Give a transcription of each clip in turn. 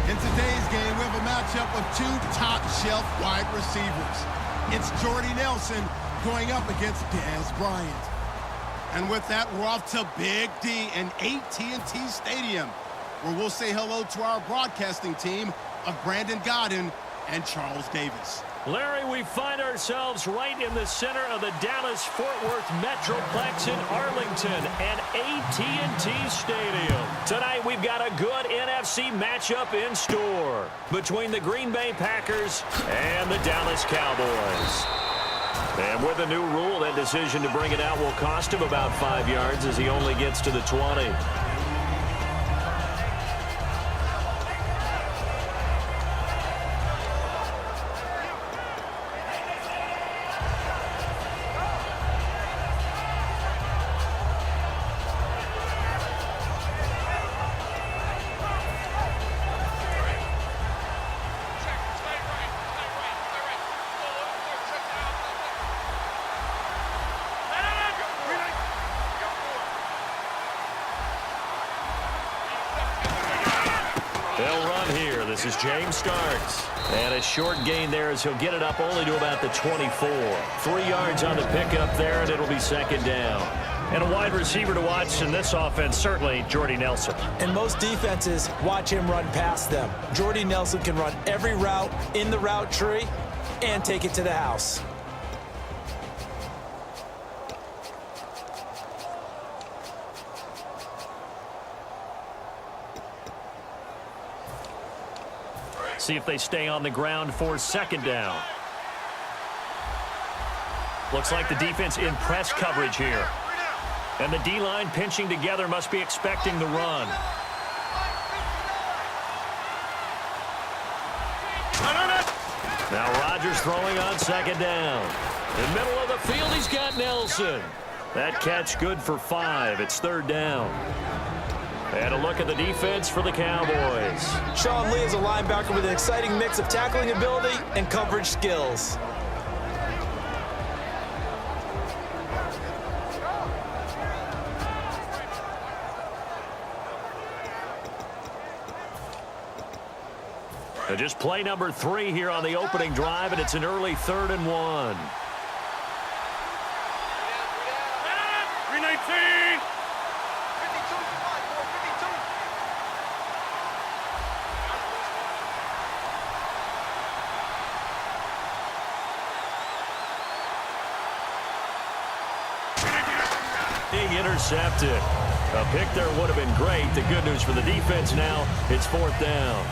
In today's game, we have a matchup of two top-shelf wide receivers. It's Jordy Nelson going up against Dez Bryant. And with that, we're off to Big D in AT&T Stadium, where we'll say hello to our broadcasting team of Brandon Godden and Charles Davis. Larry, we find ourselves right in the center of the Dallas-Fort Worth Metroplex in Arlington and AT&T Stadium. Tonight, we've got a good NFC matchup in store between the Green Bay Packers and the Dallas Cowboys. And with a new rule, that decision to bring it out will cost him about 5 yards as he only gets to the 20. They'll run here. This is James Starks. And a short gain there as he'll get it up only to about the 24. 3 yards on the pickup there, and it'll be second down. And a wide receiver to watch in this offense, certainly Jordy Nelson. And most defenses watch him run past them. Jordy Nelson can run every route in the route tree and take it to the house. See if they stay on the ground for second down. Looks like the defense in press coverage here. And the D-line pinching together must be expecting the run. Now Rodgers throwing on second down. In the middle of the field, he's got Nelson. That catch good for 5. It's third down. And a look at the defense for the Cowboys. Sean Lee is a linebacker with an exciting mix of tackling ability and coverage skills. And just play number 3 here on the opening drive, and it's an early 3rd and 1. 319. Being intercepted. A pick there would have been great. The good news for the defense now, it's 4th down.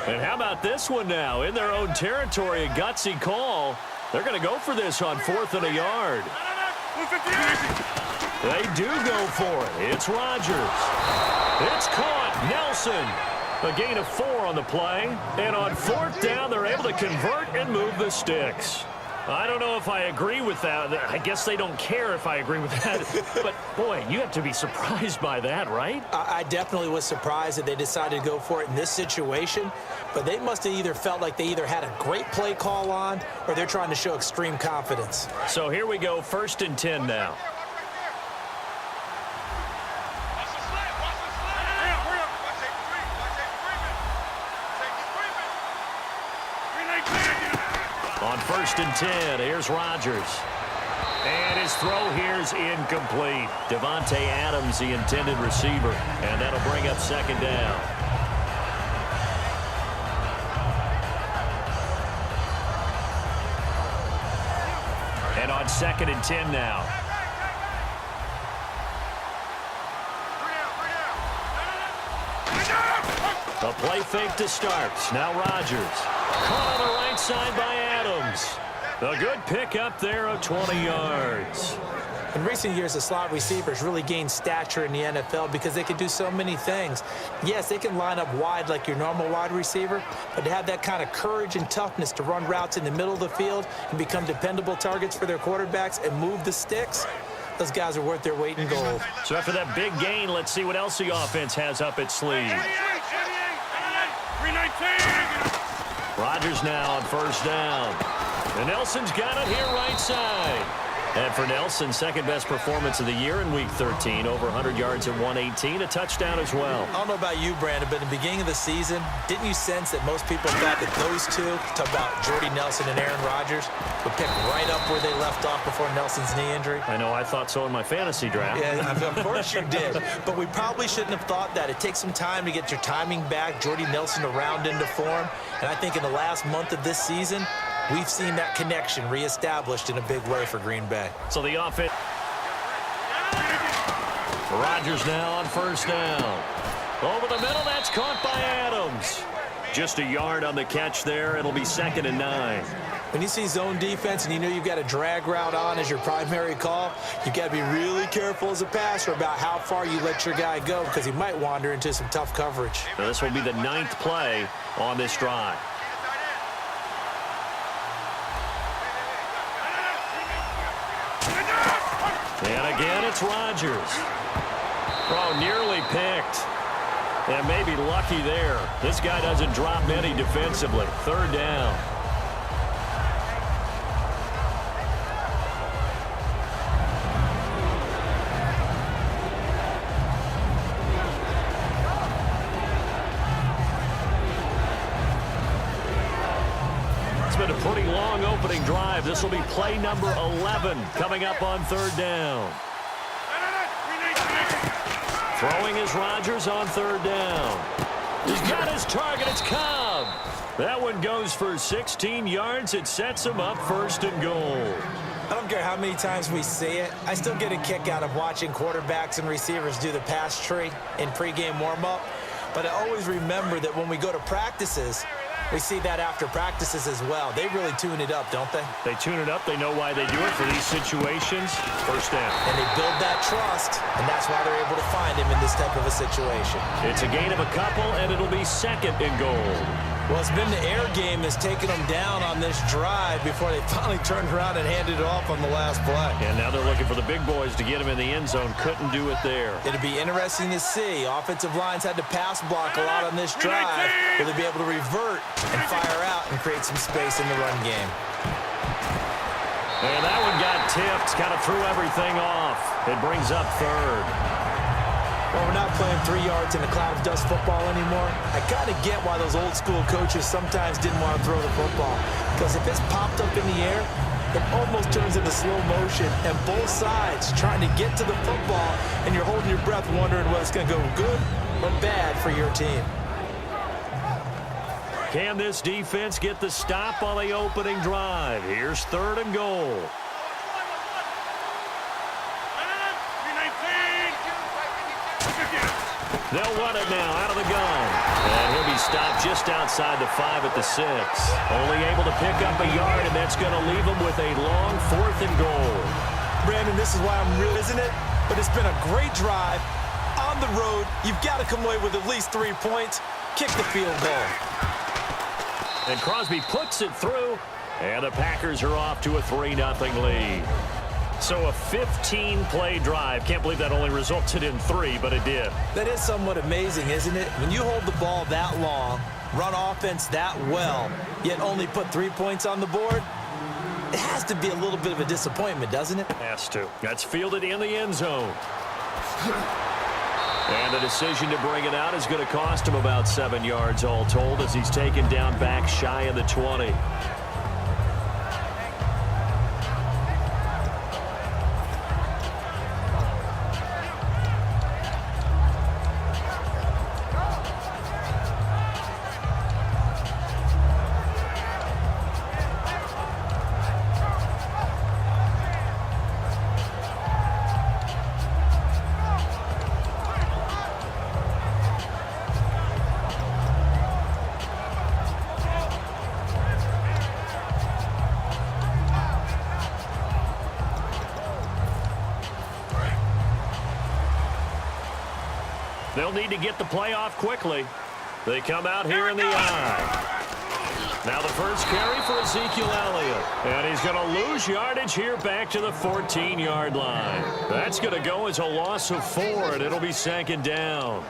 And how about this one now? In their own territory, a gutsy call. They're going to go for this on 4th and a yard. They do go for it. It's Rodgers. It's caught. Nelson. A gain of 4 on the play. And on 4th down, they're able to convert and move the sticks. I don't know if I agree with that. I guess they don't care if I agree with that. But, boy, you have to be surprised by that, right? I definitely was surprised that they decided to go for it in this situation. But they must have either felt like they either had a great play call on or they're trying to show extreme confidence. So here we go, 1st and 10 now. On 1st and 10, here's Rodgers. And his throw here's incomplete. Devontae Adams, the intended receiver. And that'll bring up second down. And on 2nd and 10 now. A play fake to Starks. Now Rodgers. Caught on the right side by Adams. A good pick up there of 20 yards. In recent years, the slot receivers really gained stature in the NFL because they can do so many things. Yes, they can line up wide like your normal wide receiver, but to have that kind of courage and toughness to run routes in the middle of the field and become dependable targets for their quarterbacks and move the sticks, Those guys are worth their weight in gold. So after that big gain, let's see what else the offense has up its sleeve. Rodgers now on first down. And Nelson's got it here right side. And for Nelson, second-best performance of the year in Week 13. Over 100 yards at 118, a touchdown as well. I don't know about you, Brandon, but in the beginning of the season, didn't you sense that most people thought that those two, talk about Jordy Nelson and Aaron Rodgers, would pick right up where they left off before Nelson's knee injury? I know I thought so in my fantasy draft. Yeah, of course you did. But we probably shouldn't have thought that. It takes some time to get your timing back, Jordy Nelson to round into form. And I think in the last month of this season, we've seen that connection reestablished in a big way for Green Bay. So the offense. Rodgers now on first down. Over the middle, that's caught by Adams. Just a yard on the catch there. It'll be 2nd and 9. When you see zone defense and you know you've got a drag route on as your primary call, you've got to be really careful as a passer about how far you let your guy go because he might wander into some tough coverage. Now this will be the 9th play on this drive. And again, it's Rodgers. Oh, nearly picked. And maybe lucky there. This guy doesn't drop many defensively. 3rd down. It's been a pretty long opening drive. This will be play number 11 coming up on 3rd down. Throwing is Rodgers on 3rd down. He's got his target. It's Cobb. That one goes for 16 yards. It sets him up 1st and goal. I don't care how many times we see it. I still get a kick out of watching quarterbacks and receivers do the pass tree in pregame warm-up. But I always remember that when we go to practices, we see that after practices as well. They really tune it up, don't they? They tune it up. They know why they do it for these situations. 1st down. And they build that trust, and that's why they're able to find him in this type of a situation. It's a gain of a couple, and it'll be 2nd and goal. Well, it's been the air game that's taken them down on this drive before they finally turned around and handed it off on the last play. And now they're looking for the big boys to get him in the end zone. Couldn't do it there. It'd be interesting to see. Offensive lines had to pass block a lot on this drive. Will they be able to revert and fire out and create some space in the run game? And that one got tipped. Kind of threw everything off. It brings up 3rd. Well, we're not playing 3 yards in a cloud of dust football anymore. I kind of get why those old school coaches sometimes didn't want to throw the football. Because if it's popped up in the air, it almost turns into slow motion. And both sides trying to get to the football, and you're holding your breath wondering whether it's going to go good or bad for your team. Can this defense get the stop on the opening drive? Here's 3rd and goal. They'll run it now out of the gun. And he'll be stopped just outside the 5 at the 6. Only able to pick up a yard, and that's going to leave him with a long 4th and goal. Brandon, this is why I'm real, isn't it? But it's been a great drive. On the road, you've got to come away with at least 3 points. Kick the field goal. And Crosby puts it through, and the Packers are off to a 3-0 lead. So a 15-play drive. Can't believe that only resulted in 3, but it did. That is somewhat amazing, isn't it? When you hold the ball that long, run offense that well, yet only put 3 points on the board, it has to be a little bit of a disappointment, doesn't it? Has to. That's fielded in the end zone. And the decision to bring it out is going to cost him about 7 yards all told as he's taken down back shy of the 20. They'll need to get the play off quickly. They come out here in the eye. Now the first carry for Ezekiel Elliott. And he's going to lose yardage here back to the 14-yard line. That's going to go as a loss of 4, and it'll be second down.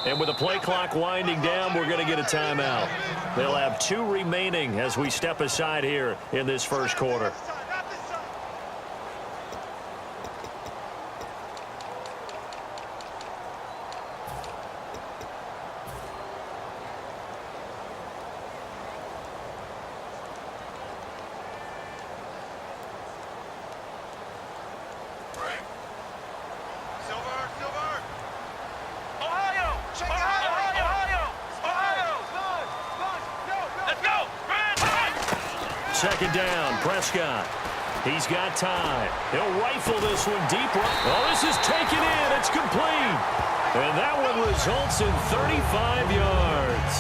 And with the play clock winding down, we're going to get a timeout. They'll have 2 remaining as we step aside here in this first quarter. Second down, Prescott. He's got time. He'll rifle this one deep. Oh, this is taken in. It's complete. And that one results in 35 yards.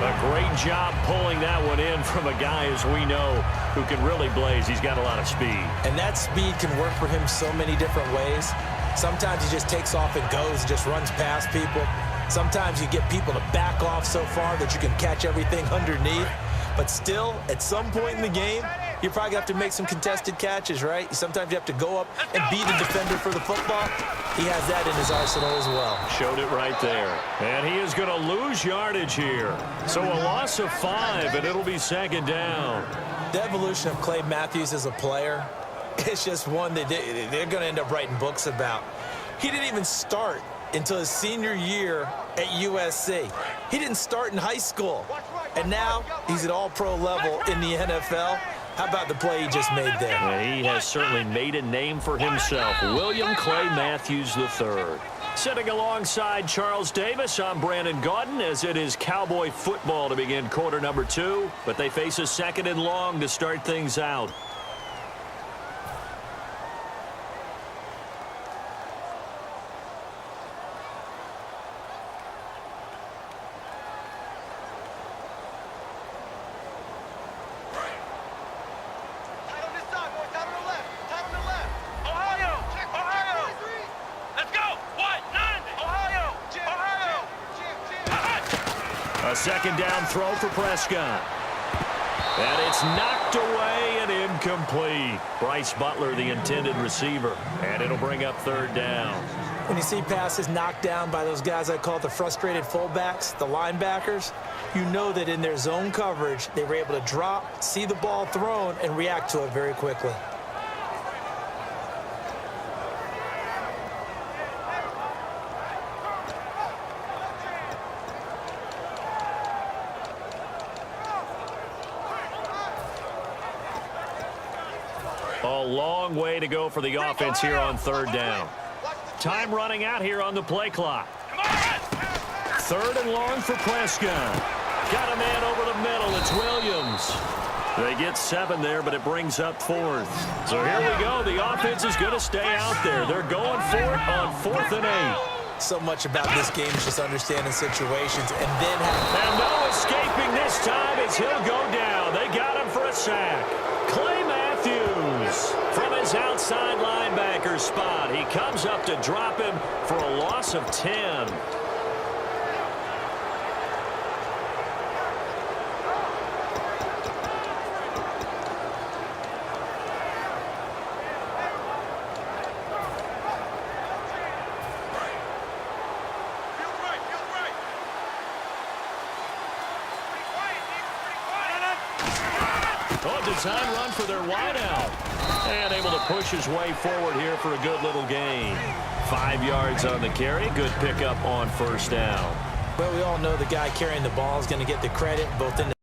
A great job pulling that one in from a guy, as we know, who can really blaze. He's got a lot of speed. And that speed can work for him so many different ways. Sometimes he just takes off and goes, just runs past people. Sometimes you get people to back off so far that you can catch everything underneath. But still, at some point in the game, you probably have to make some contested catches, right? Sometimes you have to go up and beat a defender for the football. He has that in his arsenal as well. Showed it right there. And he is going to lose yardage here. So a loss of 5, and it'll be second down. The evolution of Clay Matthews as a player, it's just one that they're going to end up writing books about. He didn't even start until his senior year at USC. He didn't start in high school. And now he's at all-pro level in the NFL. How about the play he just made there? Yeah, he has certainly made a name for himself. William Clay Matthews III. Sitting alongside Charles Davis, I'm Brandon Gaudin, as it is Cowboy football to begin quarter number 2. But they face a second and long to start things out. Second down throw for Prescott. And it's knocked away and incomplete. Bryce Butler, the intended receiver. And it'll bring up third down. When you see passes knocked down by those guys I call the frustrated fullbacks, the linebackers, you know that in their zone coverage, they were able to drop, see the ball thrown, and react to it very quickly. A long way to go for the offense here on third down. Time running out here on the play clock. Third and long for Prescott. Got a man over the middle. It's Williams. They get 7 there, but it brings up 4th. So here we go. The offense is going to stay out there. They're going for it on 4th and 8. So much about this game is just understanding situations and then and no escaping this time as he'll go down. They got him for a sack. Clay Matthews from his outside linebacker spot. He comes up to drop him for a loss of 10. Design run for their wideout. And able to push his way forward here for a good little gain. 5 yards on the carry. Good pickup on first down. Well, we all know the guy carrying the ball is going to get the credit both in the